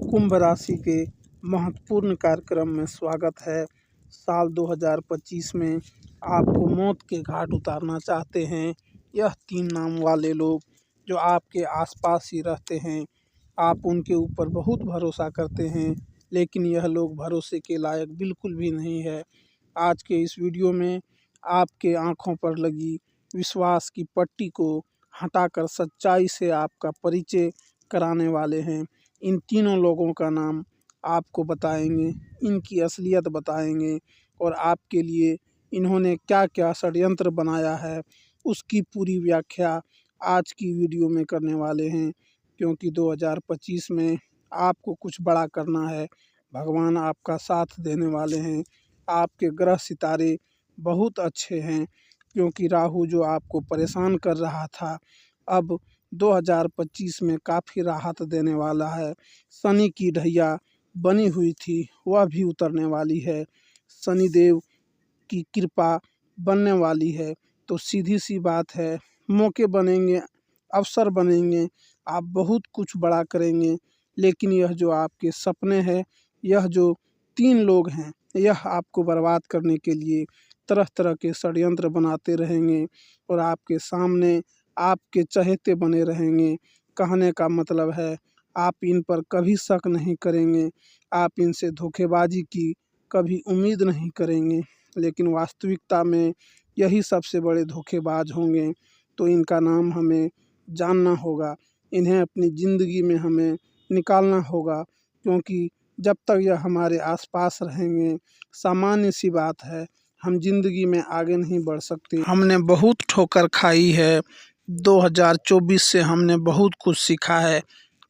कुंभ राशि के महत्वपूर्ण कार्यक्रम में स्वागत है। साल 2025 में आपको मौत के घाट उतारना चाहते हैं यह 3 नाम वाले लोग जो आपके आसपास ही रहते हैं। आप उनके ऊपर बहुत भरोसा करते हैं, लेकिन यह लोग भरोसे के लायक बिल्कुल भी नहीं है। आज के इस वीडियो में आपके आँखों पर लगी विश्वास की पट्टी को हटाकर सच्चाई से आपका परिचय कराने वाले हैं। इन तीनों लोगों का नाम आपको बताएंगे, इनकी असलियत बताएंगे और आपके लिए इन्होंने क्या क्या षड्यंत्र बनाया है उसकी पूरी व्याख्या आज की वीडियो में करने वाले हैं। क्योंकि 2025 में आपको कुछ बड़ा करना है। भगवान आपका साथ देने वाले हैं। आपके ग्रह सितारे बहुत अच्छे हैं, क्योंकि राहु जो आपको परेशान कर रहा था अब 2025 में काफ़ी राहत देने वाला है। शनि की ढैया बनी हुई थी वह भी उतरने वाली है। शनिदेव की कृपा बनने वाली है। तो सीधी सी बात है, मौके बनेंगे, अवसर बनेंगे, आप बहुत कुछ बड़ा करेंगे। लेकिन यह जो आपके सपने हैं, यह जो 3 लोग हैं, यह आपको बर्बाद करने के लिए तरह तरह के षड्यंत्र बनाते रहेंगे और आपके सामने आपके चहेते बने रहेंगे। कहने का मतलब है, आप इन पर कभी शक नहीं करेंगे, आप इनसे धोखेबाजी की कभी उम्मीद नहीं करेंगे, लेकिन वास्तविकता में यही सबसे बड़े धोखेबाज होंगे। तो इनका नाम हमें जानना होगा, इन्हें अपनी ज़िंदगी में हमें निकालना होगा, क्योंकि जब तक यह हमारे आसपास रहेंगे, सामान्य सी बात है, हम जिंदगी में आगे नहीं बढ़ सकते। हमने बहुत ठोकर खाई है। 2024 से हमने बहुत कुछ सीखा है।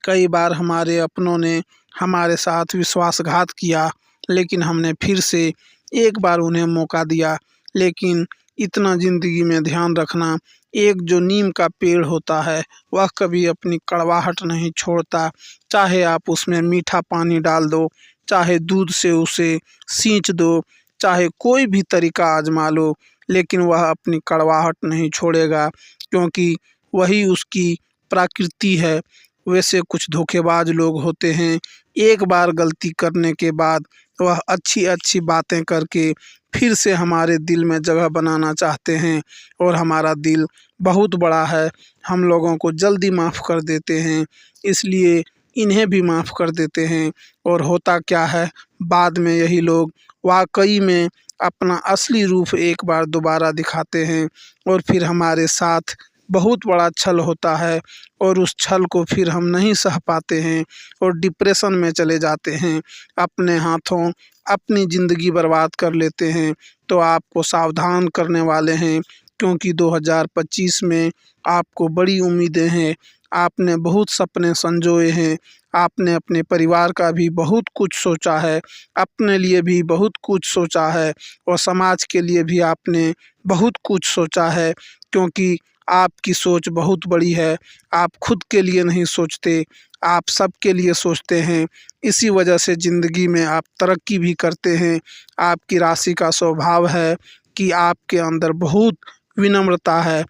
कई बार हमारे अपनों ने हमारे साथ विश्वासघात किया, लेकिन हमने फिर से एक बार उन्हें मौका दिया। लेकिन इतना ज़िंदगी में ध्यान रखना, एक जो नीम का पेड़ होता है वह कभी अपनी कड़वाहट नहीं छोड़ता। चाहे आप उसमें मीठा पानी डाल दो, चाहे दूध से उसे सींच दो, चाहे कोई भी तरीका आजमा लो, लेकिन वह अपनी कड़वाहट नहीं छोड़ेगा, क्योंकि वही उसकी प्रकृति है। वैसे कुछ धोखेबाज लोग होते हैं, एक बार गलती करने के बाद वह अच्छी अच्छी बातें करके फिर से हमारे दिल में जगह बनाना चाहते हैं। और हमारा दिल बहुत बड़ा है, हम लोगों को जल्दी माफ़ कर देते हैं, इसलिए इन्हें भी माफ़ कर देते हैं। और होता क्या है, बाद में यही लोग वाकई में अपना असली रूप एक बार दोबारा दिखाते हैं और फिर हमारे साथ बहुत बड़ा छल होता है और उस छल को फिर हम नहीं सह पाते हैं और डिप्रेशन में चले जाते हैं, अपने हाथों अपनी ज़िंदगी बर्बाद कर लेते हैं। तो आपको सावधान करने वाले हैं, क्योंकि 2025 में आपको बड़ी उम्मीदें हैं। आपने बहुत सपने संजोए हैं, आपने अपने परिवार का भी बहुत कुछ सोचा है, अपने लिए भी बहुत कुछ सोचा है और समाज के लिए भी आपने बहुत कुछ सोचा है, क्योंकि आपकी सोच बहुत बड़ी है। आप खुद के लिए नहीं सोचते, आप सबके लिए सोचते हैं। इसी वजह से ज़िंदगी में आप तरक्की भी करते हैं। आपकी राशि का स्वभाव है कि आपके अंदर बहुत विनम्रता है,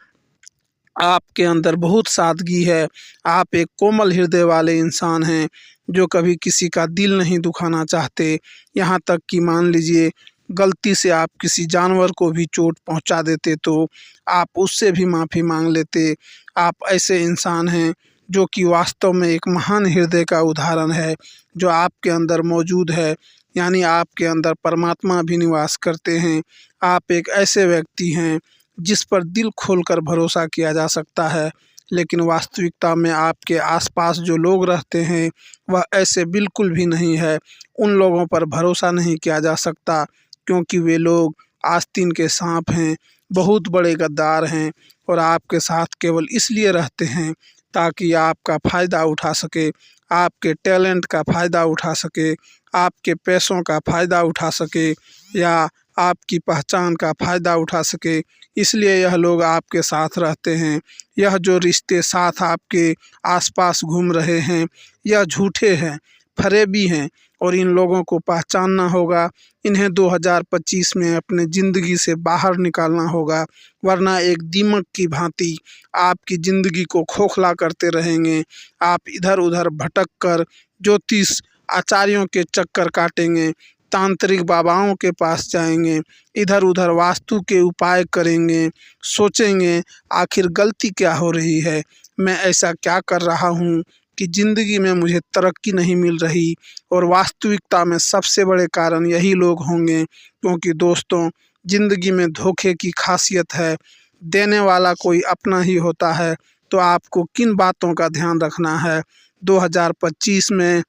आपके अंदर बहुत सादगी है। आप एक कोमल हृदय वाले इंसान हैं, जो कभी किसी का दिल नहीं दुखाना चाहते। यहाँ तक कि मान लीजिए गलती से आप किसी जानवर को भी चोट पहुँचा देते तो आप उससे भी माफ़ी मांग लेते। आप ऐसे इंसान हैं जो कि वास्तव में एक महान हृदय का उदाहरण है जो आपके अंदर मौजूद है, यानी आपके अंदर परमात्मा भी निवास करते हैं। आप एक ऐसे व्यक्ति हैं जिस पर दिल खोलकर भरोसा किया जा सकता है, लेकिन वास्तविकता में आपके आसपास जो लोग रहते हैं वह ऐसे बिल्कुल भी नहीं है। उन लोगों पर भरोसा नहीं किया जा सकता, क्योंकि वे लोग आस्तीन के सांप हैं, बहुत बड़े गद्दार हैं और आपके साथ केवल इसलिए रहते हैं ताकि आपका फ़ायदा उठा सके, आपके टैलेंट का फ़ायदा उठा सके, आपके पैसों का फ़ायदा उठा सके या आपकी पहचान का फ़ायदा उठा सके। इसलिए यह लोग आपके साथ रहते हैं। यह जो रिश्ते साथ आपके आसपास घूम रहे हैं यह झूठे हैं, फरेबी हैं और इन लोगों को पहचानना होगा। इन्हें 2025 में अपने ज़िंदगी से बाहर निकालना होगा, वरना एक दीमक की भांति आपकी ज़िंदगी को खोखला करते रहेंगे। आप इधर उधर भटक कर ज्योतिष आचार्यों के चक्कर काटेंगे, तांत्रिक बाबाओं के पास जाएंगे, इधर उधर वास्तु के उपाय करेंगे, सोचेंगे आखिर गलती क्या हो रही है, मैं ऐसा क्या कर रहा हूँ कि ज़िंदगी में मुझे तरक्की नहीं मिल रही। और वास्तविकता में सबसे बड़े कारण यही लोग होंगे, क्योंकि दोस्तों ज़िंदगी में धोखे की खासियत है, देने वाला कोई अपना ही होता है। तो आपको किन बातों का ध्यान रखना है। 2025 में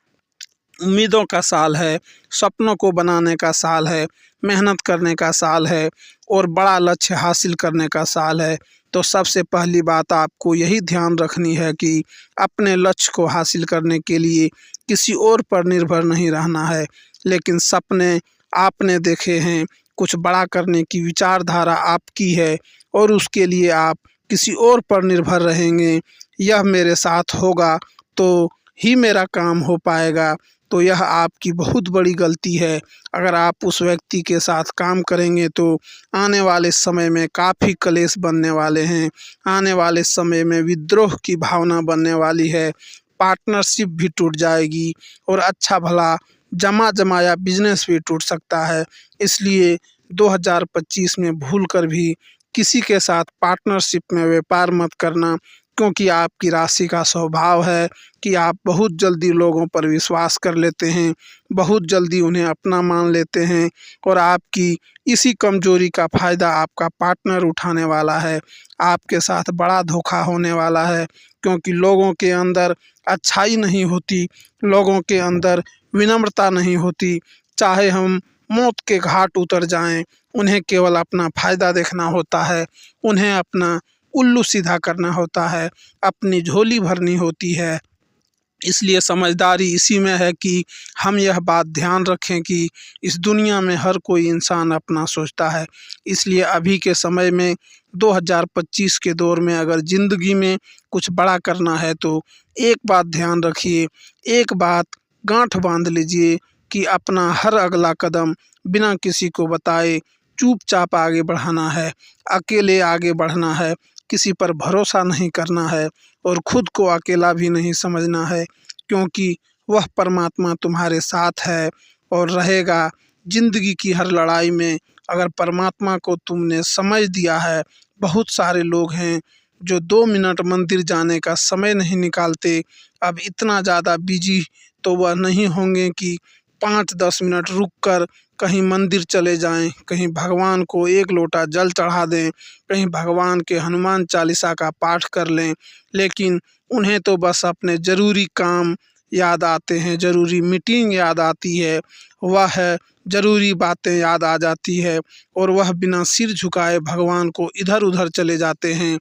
उम्मीदों का साल है, सपनों को बनाने का साल है, मेहनत करने का साल है और बड़ा लक्ष्य हासिल करने का साल है। तो सबसे पहली बात आपको यही ध्यान रखनी है कि अपने लक्ष्य को हासिल करने के लिए किसी और पर निर्भर नहीं रहना है, लेकिन सपने आपने देखे हैं, कुछ बड़ा करने की विचारधारा आपकी है और उसके लिए आप किसी और पर निर्भर रहेंगे, यह मेरे साथ होगा तो ही मेरा काम हो पाएगा, तो यह आपकी बहुत बड़ी गलती है। अगर आप उस व्यक्ति के साथ काम करेंगे तो आने वाले समय में काफ़ी कलेश बनने वाले हैं, आने वाले समय में विद्रोह की भावना बनने वाली है, पार्टनरशिप भी टूट जाएगी और अच्छा भला जमा जमाया बिजनेस भी टूट सकता है। इसलिए 2025 में भूल कर भी किसी के साथ पार्टनरशिप में व्यापार मत करना, क्योंकि आपकी राशि का स्वभाव है कि आप बहुत जल्दी लोगों पर विश्वास कर लेते हैं, बहुत जल्दी उन्हें अपना मान लेते हैं और आपकी इसी कमजोरी का फ़ायदा आपका पार्टनर उठाने वाला है। आपके साथ बड़ा धोखा होने वाला है, क्योंकि लोगों के अंदर अच्छाई नहीं होती, लोगों के अंदर विनम्रता नहीं होती। चाहे हम मौत के घाट उतर जाएं, उन्हें केवल अपना फ़ायदा देखना होता है, उन्हें अपना उल्लू सीधा करना होता है, अपनी झोली भरनी होती है। इसलिए समझदारी इसी में है कि हम यह बात ध्यान रखें कि इस दुनिया में हर कोई इंसान अपना सोचता है। इसलिए अभी के समय में 2025 के दौर में अगर ज़िंदगी में कुछ बड़ा करना है तो एक बात ध्यान रखिए, एक बात गांठ बांध लीजिए कि अपना हर अगला कदम बिना किसी को बताए चुपचाप आगे बढ़ाना है, अकेले आगे बढ़ना है, किसी पर भरोसा नहीं करना है और खुद को अकेला भी नहीं समझना है, क्योंकि वह परमात्मा तुम्हारे साथ है और रहेगा। ज़िंदगी की हर लड़ाई में अगर परमात्मा को तुमने समझ दिया है, बहुत सारे लोग हैं जो 2 मिनट मंदिर जाने का समय नहीं निकालते। अब इतना ज़्यादा बिजी तो वह नहीं होंगे कि 5-10 मिनट रुक कर कहीं मंदिर चले जाएं, कहीं भगवान को एक लोटा जल चढ़ा दें, कहीं भगवान के हनुमान चालीसा का पाठ कर लें। लेकिन उन्हें तो बस अपने ज़रूरी काम याद आते हैं, ज़रूरी मीटिंग याद आती है, वह है ज़रूरी बातें याद आ जाती है और वह बिना सिर झुकाए भगवान को इधर उधर चले जाते हैं।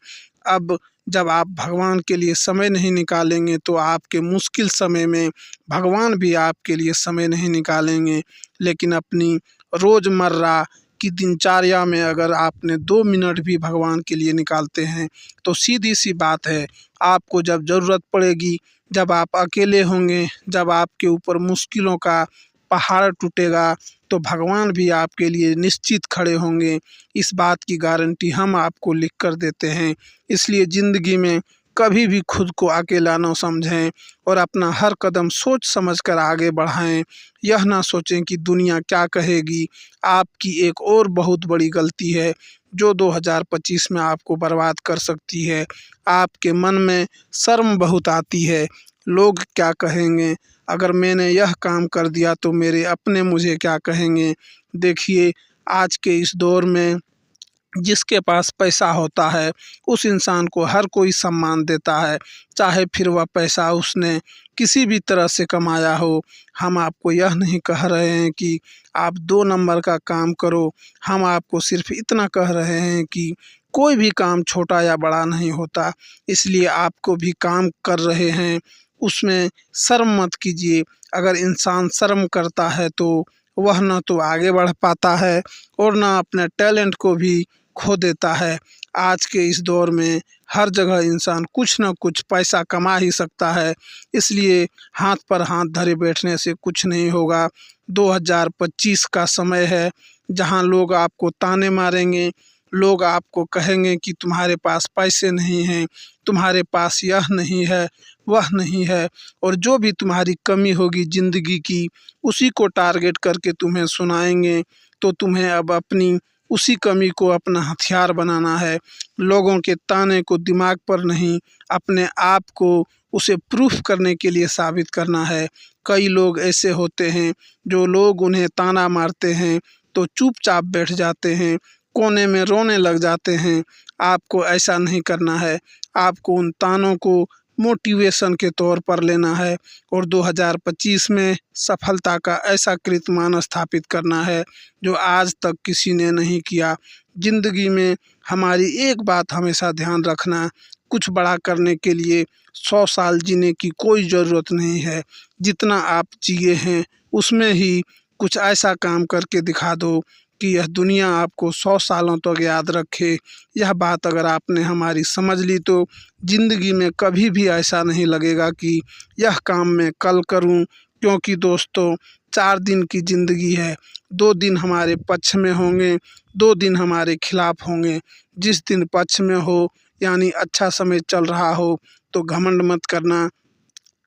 अब जब आप भगवान के लिए समय नहीं निकालेंगे तो आपके मुश्किल समय में भगवान भी आपके लिए समय नहीं निकालेंगे। लेकिन अपनी रोज़मर्रा की दिनचर्या में अगर आपने 2 मिनट भी भगवान के लिए निकालते हैं तो सीधी सी बात है, आपको जब ज़रूरत पड़ेगी, जब आप अकेले होंगे, जब आपके ऊपर मुश्किलों का पहाड़ टूटेगा, तो भगवान भी आपके लिए निश्चित खड़े होंगे। इस बात की गारंटी हम आपको लिख कर देते हैं। इसलिए ज़िंदगी में कभी भी खुद को अकेला ना समझें और अपना हर कदम सोच समझ कर आगे बढ़ाएं। यह ना सोचें कि दुनिया क्या कहेगी। आपकी एक और बहुत बड़ी गलती है जो 2025 में आपको बर्बाद कर सकती है। आपके मन में शर्म बहुत आती है, लोग क्या कहेंगे, अगर मैंने यह काम कर दिया तो मेरे अपने मुझे क्या कहेंगे। देखिए, आज के इस दौर में जिसके पास पैसा होता है उस इंसान को हर कोई सम्मान देता है, चाहे फिर वह पैसा उसने किसी भी तरह से कमाया हो। हम आपको यह नहीं कह रहे हैं कि आप 2 नंबर का काम करो, हम आपको सिर्फ इतना कह रहे हैं कि कोई भी काम छोटा या बड़ा नहीं होता। इसलिए आपको भी काम कर रहे हैं उसमें शर्म मत कीजिए। अगर इंसान शर्म करता है तो वह ना तो आगे बढ़ पाता है और ना अपने टैलेंट को भी खो देता है। आज के इस दौर में हर जगह इंसान कुछ ना कुछ पैसा कमा ही सकता है, इसलिए हाथ पर हाथ धरे बैठने से कुछ नहीं होगा। 2025 का समय है जहां लोग आपको ताने मारेंगे, लोग आपको कहेंगे कि तुम्हारे पास पैसे नहीं हैं, तुम्हारे पास यह नहीं है, वह नहीं है। और जो भी तुम्हारी कमी होगी ज़िंदगी की, उसी को टारगेट करके तुम्हें सुनाएंगे। तो तुम्हें अब अपनी उसी कमी को अपना हथियार बनाना है। लोगों के ताने को दिमाग पर नहीं, अपने आप को उसे प्रूफ करने के लिए साबित करना है। कई लोग ऐसे होते हैं जो लोग उन्हें ताना मारते हैं तो चुपचाप बैठ जाते हैं, कोने में रोने लग जाते हैं। आपको ऐसा नहीं करना है। आपको उन तानों को मोटिवेशन के तौर पर लेना है और 2025 में सफलता का ऐसा कीर्तिमान स्थापित करना है जो आज तक किसी ने नहीं किया। ज़िंदगी में हमारी एक बात हमेशा ध्यान रखना, कुछ बड़ा करने के लिए 100 साल जीने की कोई ज़रूरत नहीं है। जितना आप जिए हैं उसमें ही कुछ ऐसा काम करके दिखा दो कि यह दुनिया आपको 100 सालों तक याद रखे। यह बात अगर आपने हमारी समझ ली तो ज़िंदगी में कभी भी ऐसा नहीं लगेगा कि यह काम मैं कल करूं, क्योंकि दोस्तों 4 दिन की ज़िंदगी है। 2 दिन हमारे पक्ष में होंगे, 2 दिन हमारे खिलाफ होंगे। जिस दिन पक्ष में हो यानी अच्छा समय चल रहा हो तो घमंड मत करना,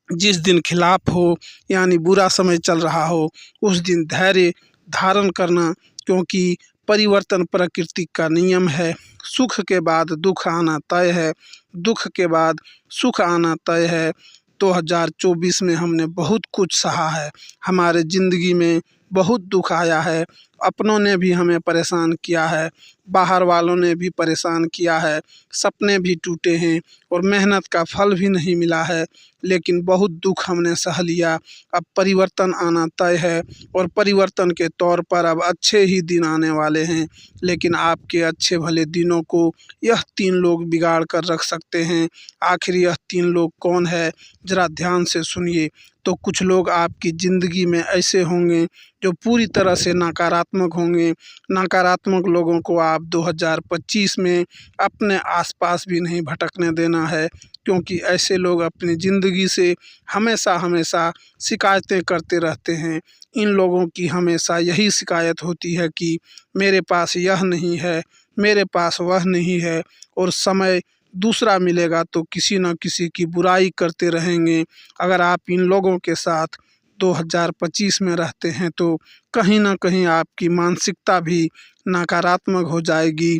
जिस दिन खिलाफ हो यानी बुरा समय चल रहा हो उस दिन धैर्य धारण करना, क्योंकि परिवर्तन प्रकृति का नियम है। सुख के बाद दुख आना तय है, दुख के बाद सुख आना तय है। 2024 में हमने बहुत कुछ सहा है। हमारे ज़िंदगी में बहुत दुख आया है। अपनों ने भी हमें परेशान किया है, बाहर वालों ने भी परेशान किया है, सपने भी टूटे हैं और मेहनत का फल भी नहीं मिला है। लेकिन बहुत दुख हमने सह लिया। अब परिवर्तन आना तय है और परिवर्तन के तौर पर अब अच्छे ही दिन आने वाले हैं। लेकिन आपके अच्छे भले दिनों को यह 3 लोग बिगाड़ कर रख सकते हैं। आखिर यह 3 लोग कौन है, ज़रा ध्यान से सुनिए। तो कुछ लोग आपकी ज़िंदगी में ऐसे होंगे जो पूरी तरह से नकारात्मक होंगे। नकारात्मक लोगों को आप 2025 में अपने आसपास भी नहीं भटकने देना है, क्योंकि ऐसे लोग अपनी ज़िंदगी से हमेशा हमेशा शिकायतें करते रहते हैं। इन लोगों की हमेशा यही शिकायत होती है कि मेरे पास यह नहीं है, मेरे पास वह नहीं है, और समय दूसरा मिलेगा तो किसी न किसी की बुराई करते रहेंगे। अगर आप इन लोगों के साथ 2025 में रहते हैं तो कहीं न कहीं आपकी मानसिकता भी नकारात्मक हो जाएगी,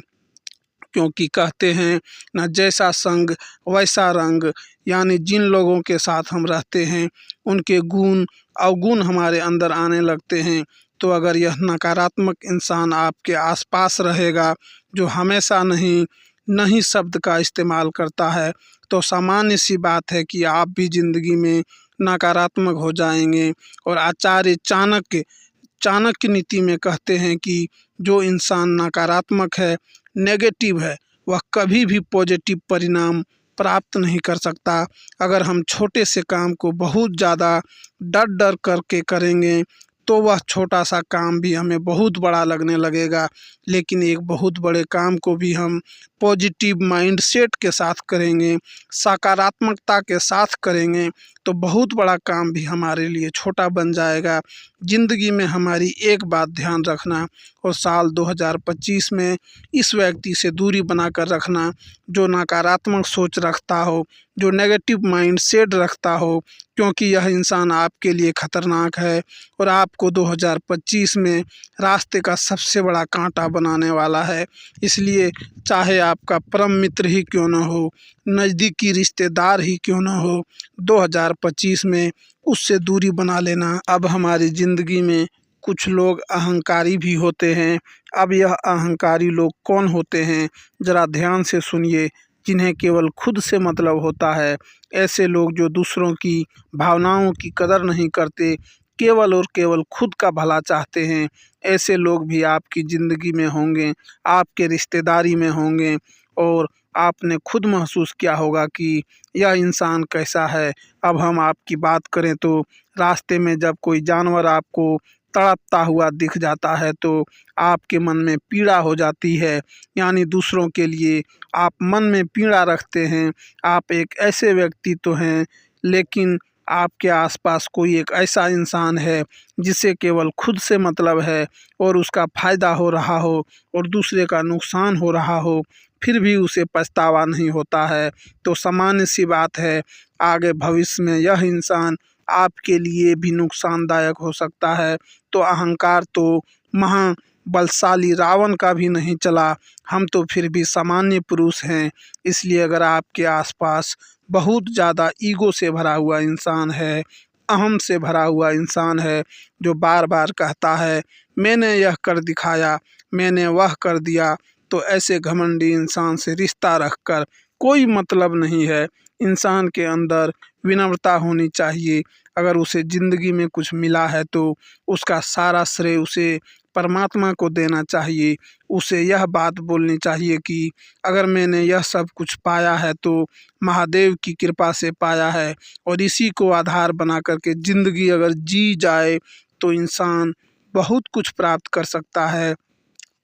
क्योंकि कहते हैं ना, जैसा संग वैसा रंग। यानी जिन लोगों के साथ हम रहते हैं उनके गुण अवगुण हमारे अंदर आने लगते हैं। तो अगर यह नकारात्मक इंसान आपके आसपास रहेगा जो हमेशा नहीं नहीं शब्द का इस्तेमाल करता है, तो सामान्य सी बात है कि आप भी ज़िंदगी में नकारात्मक हो जाएंगे। और आचार्य चाणक्य नीति में कहते हैं कि जो इंसान नकारात्मक है, नेगेटिव है, वह कभी भी पॉजिटिव परिणाम प्राप्त नहीं कर सकता। अगर हम छोटे से काम को बहुत ज़्यादा डर डर करके करेंगे तो वह छोटा सा काम भी हमें बहुत बड़ा लगने लगेगा। लेकिन एक बहुत बड़े काम को भी हम पॉजिटिव माइंडसेट के साथ करेंगे, सकारात्मकता के साथ करेंगे, तो बहुत बड़ा काम भी हमारे लिए छोटा बन जाएगा। ज़िंदगी में हमारी एक बात ध्यान रखना और साल 2025 में इस व्यक्ति से दूरी बनाकर रखना जो नकारात्मक सोच रखता हो, जो नेगेटिव माइंडसेट रखता हो, क्योंकि यह इंसान आपके लिए खतरनाक है और आपको 2025 में रास्ते का सबसे बड़ा कांटा बनाने वाला है। इसलिए चाहे आपका परम मित्र ही क्यों न हो, नज़दीकी रिश्तेदार ही क्यों न हो, 2025 में उससे दूरी बना लेना। अब हमारी ज़िंदगी में कुछ लोग अहंकारी भी होते हैं। अब यह अहंकारी लोग कौन होते हैं, ज़रा ध्यान से सुनिए। जिन्हें केवल खुद से मतलब होता है, ऐसे लोग जो दूसरों की भावनाओं की कदर नहीं करते, केवल और केवल खुद का भला चाहते हैं, ऐसे लोग भी आपकी ज़िंदगी में होंगे, आपके रिश्तेदारी में होंगे। और आपने खुद महसूस किया होगा कि यह इंसान कैसा है। अब हम आपकी बात करें तो रास्ते में जब कोई जानवर आपको तड़पता हुआ दिख जाता है तो आपके मन में पीड़ा हो जाती है। यानी दूसरों के लिए आप मन में पीड़ा रखते हैं। आप एक ऐसे व्यक्ति तो हैं, लेकिन आपके आसपास कोई एक ऐसा इंसान है जिसे केवल खुद से मतलब है और उसका फ़ायदा हो रहा हो और दूसरे का नुकसान हो रहा हो, फिर भी उसे पछतावा नहीं होता है, तो सामान्य सी बात है आगे भविष्य में यह इंसान आपके लिए भी नुकसानदायक हो सकता है। तो अहंकार तो महाबलशाली रावण का भी नहीं चला, हम तो फिर भी सामान्य पुरुष हैं। इसलिए अगर आपके आसपास बहुत ज़्यादा ईगो से भरा हुआ इंसान है, अहम से भरा हुआ इंसान है, जो बार बार कहता है मैंने यह कर दिखाया, मैंने वह कर दिया, तो ऐसे घमंडी इंसान से रिश्ता रखकर कोई मतलब नहीं है। इंसान के अंदर विनम्रता होनी चाहिए। अगर उसे ज़िंदगी में कुछ मिला है तो उसका सारा श्रेय उसे परमात्मा को देना चाहिए। उसे यह बात बोलनी चाहिए कि अगर मैंने यह सब कुछ पाया है तो महादेव की कृपा से पाया है, और इसी को आधार बना करके ज़िंदगी अगर जी जाए तो इंसान बहुत कुछ प्राप्त कर सकता है।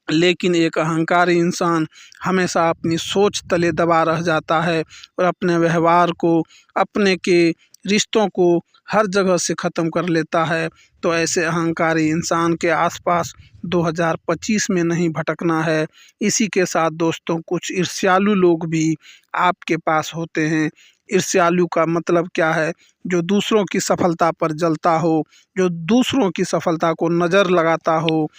लेकिन एक अहंकारी इंसान हमेशा अपनी सोच तले दबा रह जाता है और अपने व्यवहार को, अपने के रिश्तों को हर जगह से ख़त्म कर लेता है। तो ऐसे अहंकारी इंसान के आसपास 2025 में नहीं भटकना है। इसी के साथ दोस्तों, कुछ ईर्ष्यालु लोग भी आपके पास होते हैं। ईर्ष्यालु का मतलब क्या है? जो दूसरों की सफलता पर जलता हो, जो दूसरों की सफलता को नज़र लगाता हो,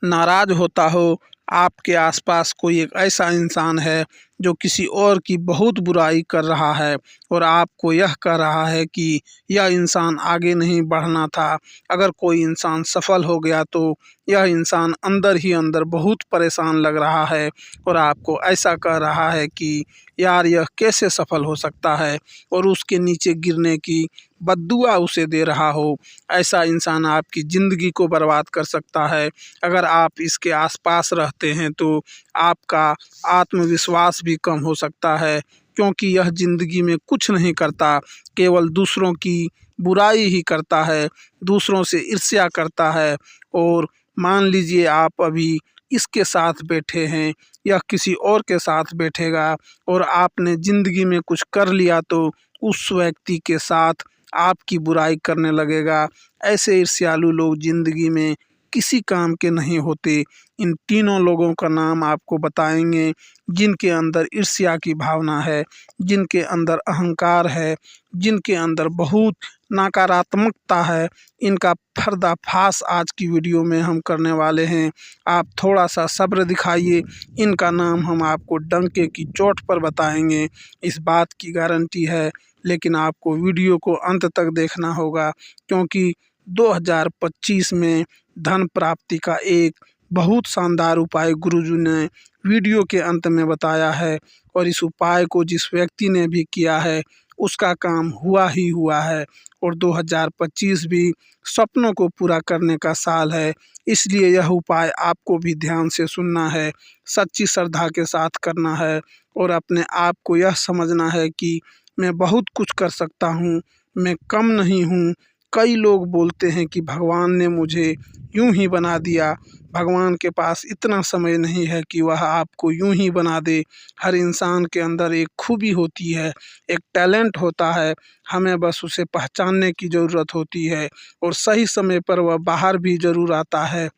नाराज़ होता हो। आपके आसपास कोई एक ऐसा इंसान है जो किसी और की बहुत बुराई कर रहा है और आपको यह कह रहा है कि यह इंसान आगे नहीं बढ़ना था। अगर कोई इंसान सफल हो गया तो यह इंसान अंदर ही अंदर बहुत परेशान लग रहा है और आपको ऐसा कह रहा है कि यार यह कैसे सफल हो सकता है, और उसके नीचे गिरने की बद्दुआ उसे दे रहा हो। ऐसा इंसान आपकी ज़िंदगी को बर्बाद कर सकता है। अगर आप इसके आसपास रहते हैं तो आपका आत्मविश्वास भी कम हो सकता है, क्योंकि यह ज़िंदगी में कुछ नहीं करता, केवल दूसरों की बुराई ही करता है, दूसरों से ईर्ष्या करता है। और मान लीजिए आप अभी इसके साथ बैठे हैं, यह किसी और के साथ बैठेगा और आपने ज़िंदगी में कुछ कर लिया तो उस व्यक्ति के साथ आपकी बुराई करने लगेगा। ऐसे ईर्ष्यालु लोग ज़िंदगी में किसी काम के नहीं होते। इन तीनों लोगों का नाम आपको बताएंगे, जिनके अंदर ईर्ष्या की भावना है, जिनके अंदर अहंकार है, जिनके अंदर बहुत नकारात्मकता है। इनका पर्दाफाश आज की वीडियो में हम करने वाले हैं। आप थोड़ा सा सब्र दिखाइए, इनका नाम हम आपको डंके की चोट पर बताएंगे, इस बात की गारंटी है। लेकिन आपको वीडियो को अंत तक देखना होगा, क्योंकि 2025 में धन प्राप्ति का एक बहुत शानदार उपाय गुरुजी ने वीडियो के अंत में बताया है, और इस उपाय को जिस व्यक्ति ने भी किया है उसका काम हुआ ही हुआ है। और 2025 भी सपनों को पूरा करने का साल है, इसलिए यह उपाय आपको भी ध्यान से सुनना है, सच्ची श्रद्धा के साथ करना है और अपने आप को यह समझना है कि मैं बहुत कुछ कर सकता हूँ, मैं कम नहीं हूँ। कई लोग बोलते हैं कि भगवान ने मुझे यूं ही बना दिया। भगवान के पास इतना समय नहीं है कि वह आपको यूं ही बना दे। हर इंसान के अंदर एक खूबी होती है, एक टैलेंट होता है, हमें बस उसे पहचानने की ज़रूरत होती है और सही समय पर वह बाहर भी ज़रूर आता है।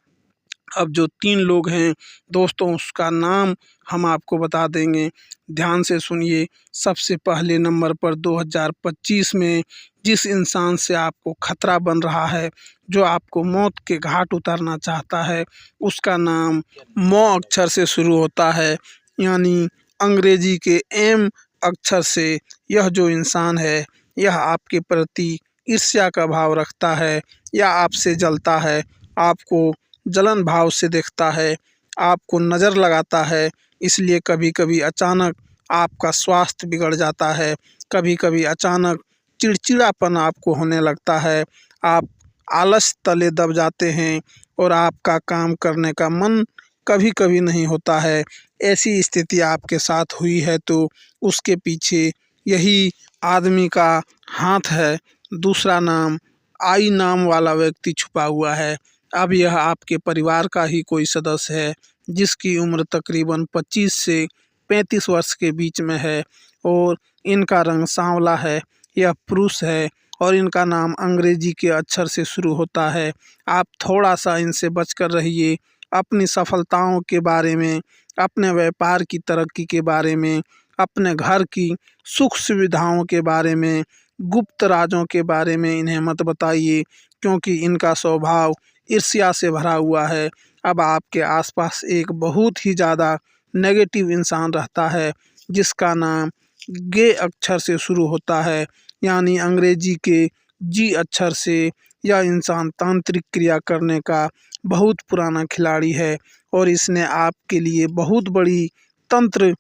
अब जो 3 लोग हैं दोस्तों, उसका नाम हम आपको बता देंगे, ध्यान से सुनिए। सबसे पहले नंबर पर 2025 में जिस इंसान से आपको खतरा बन रहा है, जो आपको मौत के घाट उतारना चाहता है, उसका नाम मौ अक्षर से शुरू होता है, यानी अंग्रेजी के एम अक्षर से। यह जो इंसान है यह आपके प्रति ईर्ष्या का भाव रखता है या आपसे जलता है, आपको जलन भाव से देखता है, आपको नज़र लगाता है। इसलिए कभी कभी अचानक आपका स्वास्थ्य बिगड़ जाता है, कभी कभी अचानक चिड़चिड़ापन आपको होने लगता है, आप आलस तले दब जाते हैं और आपका काम करने का मन कभी कभी नहीं होता है। ऐसी स्थिति आपके साथ हुई है तो उसके पीछे यही आदमी का हाथ है। दूसरा नाम आई नाम वाला व्यक्ति छुपा हुआ है। अब यह आपके परिवार का ही कोई सदस्य है, जिसकी उम्र तकरीबन 25 से 35 वर्ष के बीच में है और इनका रंग सांवला है। यह पुरुष है और इनका नाम अंग्रेजी के अक्षर से शुरू होता है। आप थोड़ा सा इनसे बचकर रहिए। अपनी सफलताओं के बारे में अपने व्यापार की तरक्की के बारे में, अपने घर की सुख सुविधाओं के बारे में, गुप्त राजों के बारे में इन्हें मत बताइए, क्योंकि इनका स्वभाव ईर्ष्या से भरा हुआ है। अब आपके आसपास एक बहुत ही ज़्यादा नेगेटिव इंसान रहता है, जिसका नाम गे अक्षर से शुरू होता है, यानी अंग्रेजी के जी अक्षर से। यह इंसान तांत्रिक क्रिया करने का बहुत पुराना खिलाड़ी है और इसने आपके लिए बहुत बड़ी तंत्र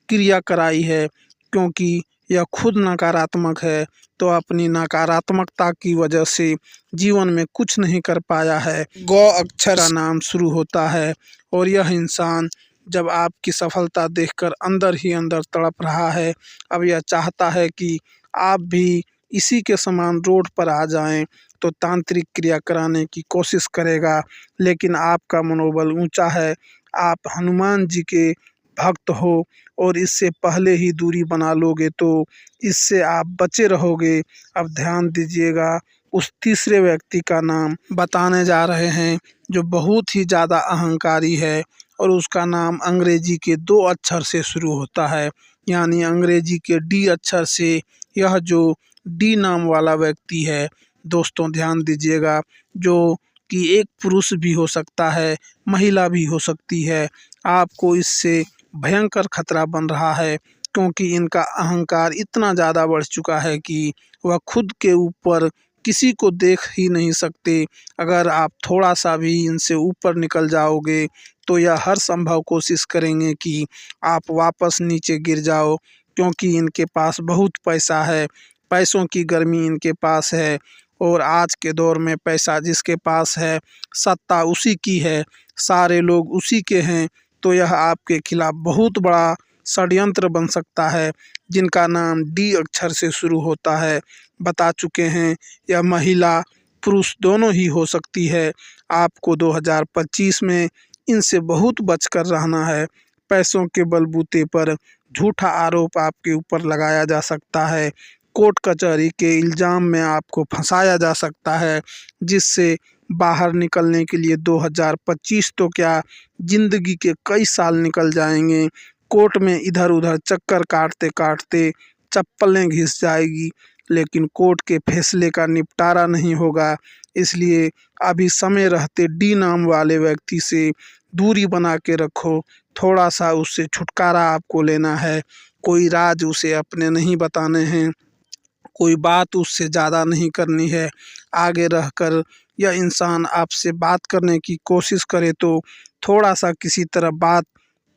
क्रिया कराई है, क्योंकि यह खुद नकारात्मक है, तो अपनी नकारात्मकता की वजह से जीवन में कुछ नहीं कर पाया है। गौ अक्षर का नाम शुरू होता है और यह इंसान जब आपकी सफलता देखकर अंदर ही अंदर तड़प रहा है। अब यह चाहता है कि आप भी इसी के समान रोड पर आ जाएं, तो तांत्रिक क्रिया कराने की कोशिश करेगा, लेकिन आपका मनोबल ऊंचा है, आप हनुमान जी के भक्त हो और इससे पहले ही दूरी बना लोगे तो इससे आप बचे रहोगे। अब ध्यान दीजिएगा, उस तीसरे व्यक्ति का नाम बताने जा रहे हैं जो बहुत ही ज़्यादा अहंकारी है और उसका नाम अंग्रेजी के 2 अक्षर से शुरू होता है, यानी अंग्रेजी के डी अक्षर से। यह जो डी नाम वाला व्यक्ति है, दोस्तों ध्यान दीजिएगा, जो कि एक पुरुष भी हो सकता है, महिला भी हो सकती है। आपको इससे भयंकर खतरा बन रहा है, क्योंकि इनका अहंकार इतना ज़्यादा बढ़ चुका है कि वह खुद के ऊपर किसी को देख ही नहीं सकते। अगर आप थोड़ा सा भी इनसे ऊपर निकल जाओगे तो यह हर संभव कोशिश करेंगे कि आप वापस नीचे गिर जाओ, क्योंकि इनके पास बहुत पैसा है, पैसों की गर्मी इनके पास है। और आज के दौर में पैसा जिसके पास है, सत्ता उसी की है, सारे लोग उसी के हैं, तो यह आपके खिलाफ बहुत बड़ा षड्यंत्र बन सकता है। जिनका नाम डी अक्षर से शुरू होता है, बता चुके हैं, यह महिला पुरुष दोनों ही हो सकती है। आपको 2025 में इनसे बहुत बचकर रहना है। पैसों के बलबूते पर झूठा आरोप आपके ऊपर लगाया जा सकता है, कोर्ट कचहरी के इल्ज़ाम में आपको फंसाया जा सकता है, जिससे बाहर निकलने के लिए 2025 तो क्या, ज़िंदगी के कई साल निकल जाएंगे। कोर्ट में इधर उधर चक्कर काटते काटते चप्पलें घिस जाएगी, लेकिन कोर्ट के फैसले का निपटारा नहीं होगा। इसलिए अभी समय रहते डी नाम वाले व्यक्ति से दूरी बना के रखो, थोड़ा सा उससे छुटकारा आपको लेना है। कोई राज उसे अपने नहीं बताने हैं, कोई बात उससे ज़्यादा नहीं करनी है। आगे रहकर यह इंसान आपसे बात करने की कोशिश करे तो थोड़ा सा किसी तरह बात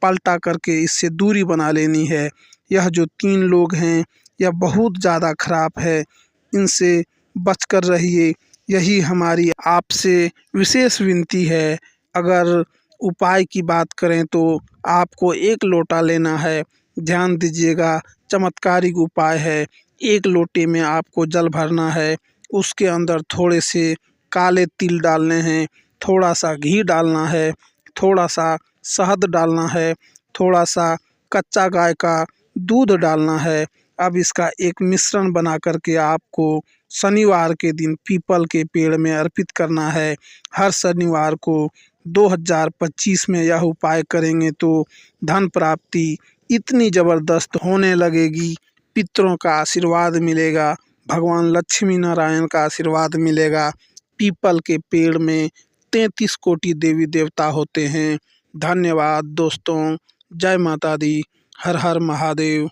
पलटा करके इससे दूरी बना लेनी है। यह जो 3 लोग हैं, यह बहुत ज़्यादा खराब है, इनसे बचकर रहिए, यही हमारी आपसे विशेष विनती है। अगर उपाय की बात करें तो आपको 1 लोटा लेना है, ध्यान दीजिएगा, चमत्कारिक उपाय है। 1 लोटे में आपको जल भरना है, उसके अंदर थोड़े से काले तिल डालने हैं, थोड़ा सा घी डालना है, थोड़ा सा शहद डालना है, थोड़ा सा कच्चा गाय का दूध डालना है। अब इसका एक मिश्रण बना करके आपको शनिवार के दिन पीपल के पेड़ में अर्पित करना है। हर शनिवार को 2025 में यह उपाय करेंगे तो धन प्राप्ति इतनी ज़बरदस्त होने लगेगी, पितरों का आशीर्वाद मिलेगा, भगवान लक्ष्मी नारायण का आशीर्वाद मिलेगा। पीपल के पेड़ में 33 कोटि देवी देवता होते हैं। धन्यवाद दोस्तों, जय माता दी, हर हर महादेव।